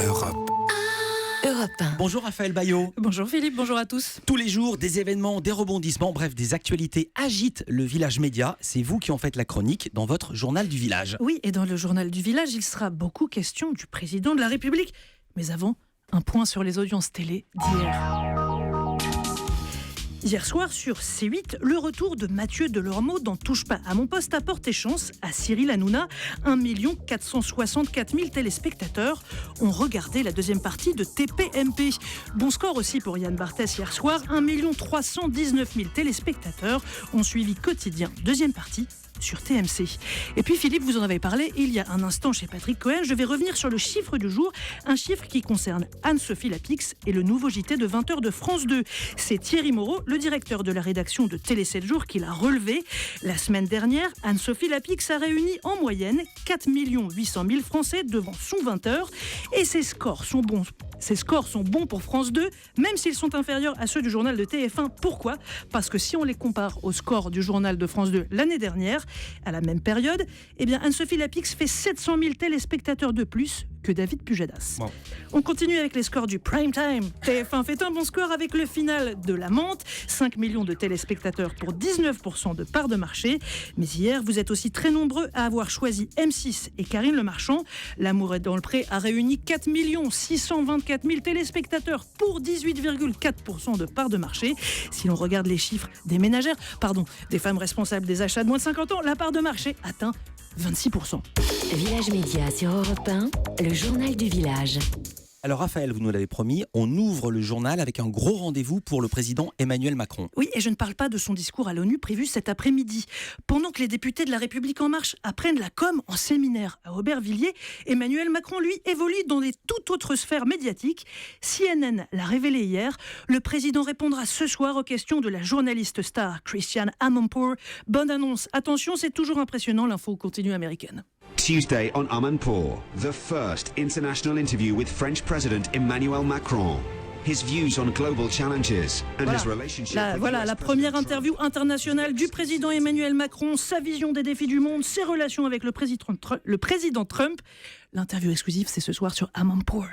Europe. Europe 1. Bonjour Raphaël Bayot. Bonjour Philippe, bonjour à tous. Tous les jours, des événements, des rebondissements, bref, des actualités agitent le village média. C'est vous qui en faites la chronique dans votre journal du village. Oui, et dans le journal du village, il sera beaucoup question du président de la République. Mais avant, un point sur les audiences télé d'hier. Hier soir, sur C8, le retour de Mathieu Delormeau dans Touche pas à mon poste a porté chance à Cyril Hanouna. 1 464 000 téléspectateurs ont regardé la deuxième partie de TPMP. Bon score aussi pour Yann Barthès hier soir. 1 319 000 téléspectateurs ont suivi Quotidien, deuxième partie, sur TMC. Et puis Philippe, vous en avez parlé il y a un instant chez Patrick Cohen. Je vais revenir sur le chiffre du jour, un chiffre qui concerne Anne-Sophie Lapix et le nouveau JT de 20h de France 2. C'est Thierry Moreau, le directeur de la rédaction de Télé 7 jours, qui l'a relevé. La semaine dernière, Anne-Sophie Lapix a réuni en moyenne 4 800 000 Français devant son 20h et ses scores sont bons. Ces scores sont bons pour France 2, même s'ils sont inférieurs à ceux du journal de TF1. Pourquoi ? Parce que si on les compare au score du journal de France 2 l'année dernière, à la même période, eh bien Anne-Sophie Lapix fait 700 000 téléspectateurs de plus que David Pujadas. Bon. On continue avec les scores du prime time. TF1 fait un bon score avec le final de La Menthe, 5 millions de téléspectateurs pour 19% de part de marché. Mais hier, vous êtes aussi très nombreux à avoir choisi M6 et Karine Le Marchand. L'amour est dans le pré a réuni 4 624 000 téléspectateurs pour 18,4% de part de marché. Si l'on regarde les chiffres des ménagères, des femmes responsables des achats de moins de 50 ans, la part de marché atteint 26%. Village Média sur Europe 1, le journal du village. Alors Raphaël, vous nous l'avez promis, on ouvre le journal avec un gros rendez-vous pour le président Emmanuel Macron. Oui, et je ne parle pas de son discours à l'ONU prévu cet après-midi. Pendant que les députés de La République En Marche apprennent la com en séminaire à Aubervilliers, Emmanuel Macron, lui, évolue dans des toutes autres sphères médiatiques. CNN l'a révélé hier. Le président répondra ce soir aux questions de la journaliste star Christiane Amanpour. Bonne annonce. Attention, c'est toujours impressionnant, l'info continue américaine. Tuesday on Amanpour, the first international interview with French President Emmanuel Macron. His views on global challenges and his relationship with la première interview internationale du président Emmanuel Macron, sa vision des défis du monde, ses relations avec le président Trump. L'interview exclusive, c'est ce soir sur Amanpour.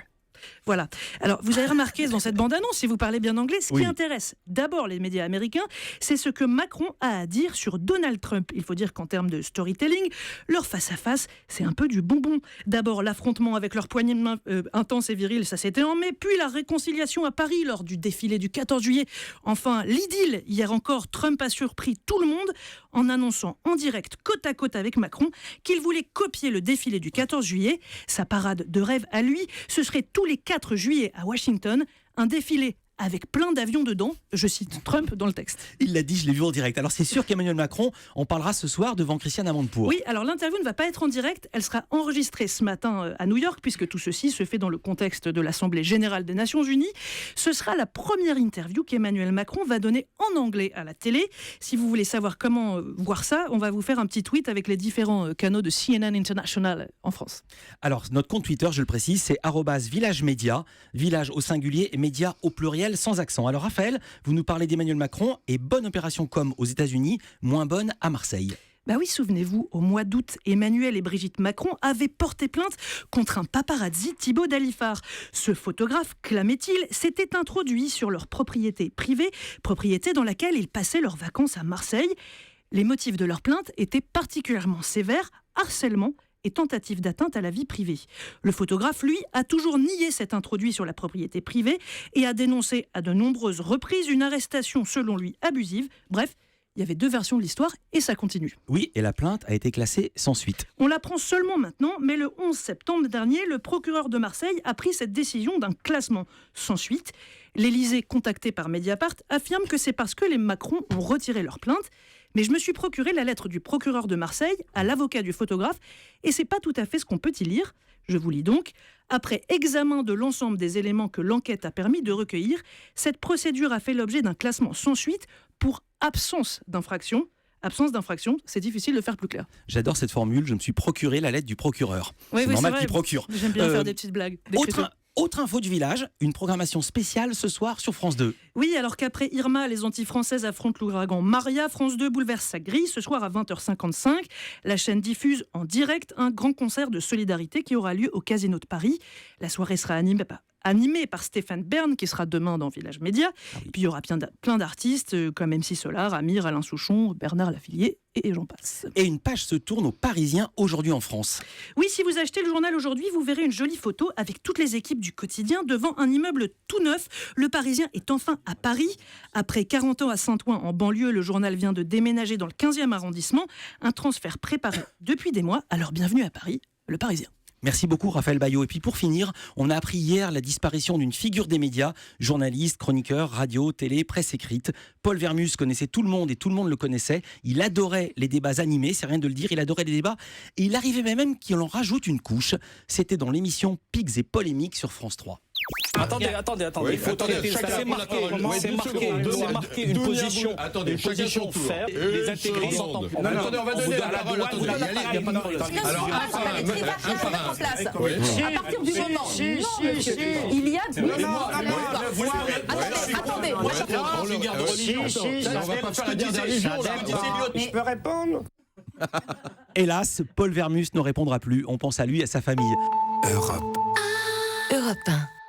Voilà. Alors, vous avez remarqué dans cette bande-annonce, si vous parlez bien anglais, ce qui intéresse d'abord les médias américains, c'est ce que Macron a à dire sur Donald Trump. Il faut dire qu'en termes de storytelling, leur face-à-face, c'est un peu du bonbon. D'abord, l'affrontement avec leur poignée de main intense et virile, ça c'était en mai, puis la réconciliation à Paris lors du défilé du 14 juillet. Enfin, l'idylle. Hier encore, Trump a surpris tout le monde en annonçant en direct, côte à côte avec Macron, qu'il voulait copier le défilé du 14 juillet. Sa parade de rêve à lui, ce serait tous les 4 juillet à Washington, un défilé avec plein d'avions dedans, je cite Trump dans le texte. Il l'a dit, je l'ai vu en direct. Alors c'est sûr qu'Emmanuel Macron en parlera ce soir devant Christiane Amanpour. Oui, alors l'interview ne va pas être en direct, elle sera enregistrée ce matin à New York, puisque tout ceci se fait dans le contexte de l'Assemblée Générale des Nations Unies. Ce sera la première interview qu'Emmanuel Macron va donner en anglais à la télé. Si vous voulez savoir comment voir ça, on va vous faire un petit tweet avec les différents canaux de CNN International en France. Alors notre compte Twitter, je le précise, c'est @village média, village au singulier et média au pluriel sans accent. Alors Raphaël, vous nous parlez d'Emmanuel Macron et bonne opération com aux États-Unis, moins bonne à Marseille. Bah oui, souvenez-vous, au mois d'août, Emmanuel et Brigitte Macron avaient porté plainte contre un paparazzi, Thibaut Dalifard. Ce photographe, clamait-il, s'était introduit sur leur propriété privée, propriété dans laquelle ils passaient leurs vacances à Marseille. Les motifs de leur plainte étaient particulièrement sévères, harcèlement et tentative d'atteinte à la vie privée. Le photographe, lui, a toujours nié s'être introduit sur la propriété privée et a dénoncé à de nombreuses reprises une arrestation, selon lui, abusive. Bref, il y avait 2 versions de l'histoire et ça continue. Oui, et la plainte a été classée sans suite. On l'apprend seulement maintenant, mais le 11 septembre dernier, le procureur de Marseille a pris cette décision d'un classement sans suite. L'Élysée, contacté par Mediapart, affirme que c'est parce que les Macron ont retiré leur plainte. Mais je me suis procuré la lettre du procureur de Marseille à l'avocat du photographe et c'est pas tout à fait ce qu'on peut y lire. Je vous lis donc. Après examen de l'ensemble des éléments que l'enquête a permis de recueillir, cette procédure a fait l'objet d'un classement sans suite pour absence d'infraction. Absence d'infraction, c'est difficile de faire plus clair. J'adore cette formule, je me suis procuré la lettre du procureur. Oui, c'est normal vrai. qu'il procure. J'aime bien faire des petites blagues. Autre info du village, une programmation spéciale ce soir sur France 2. Oui, alors qu'après Irma, les Antilles-Françaises affrontent l'ouragan Maria, France 2 bouleverse sa grille. Ce soir à 20h55, la chaîne diffuse en direct un grand concert de solidarité qui aura lieu au Casino de Paris. La soirée sera animé par Stéphane Bern, qui sera demain dans Village Média. Puis il y aura plein d'artistes comme MC Solar, Amir, Alain Souchon, Bernard Lavillier et j'en passe. Et une page se tourne aux Parisiens aujourd'hui en France. Oui, si vous achetez le journal aujourd'hui, vous verrez une jolie photo avec toutes les équipes du quotidien devant un immeuble tout neuf. Le Parisien est enfin à Paris. Après 40 ans à Saint-Ouen en banlieue, le journal vient de déménager dans le 15e arrondissement. Un transfert préparé depuis des mois. Alors bienvenue à Paris, le Parisien. Merci beaucoup Raphaël Baillot. Et puis pour finir, on a appris hier la disparition d'une figure des médias, journaliste, chroniqueur, radio, télé, presse écrite. Paul Vermus connaissait tout le monde et tout le monde le connaissait. Il adorait les débats animés, c'est rien de le dire, il adorait les débats. Et il arrivait même qu'il en rajoute une couche. C'était dans l'émission Pigs et Polémiques sur France 3. Attendez. Oui, Il faut traiter ça. C'est marqué une position. Attendez, chacun son tour. Ferme, les intégrés Non, s'entendent plus. attendez, on va donner la parole. Attendez, il y a pas de parole. Alors, un par un. Oui. À partir du moment, il y a attendez, On le garde on va pas faire la dernière légion. Je peux répondre? Hélas, Paul Vermus ne répondra plus. On pense à lui et à sa famille. Europe 1.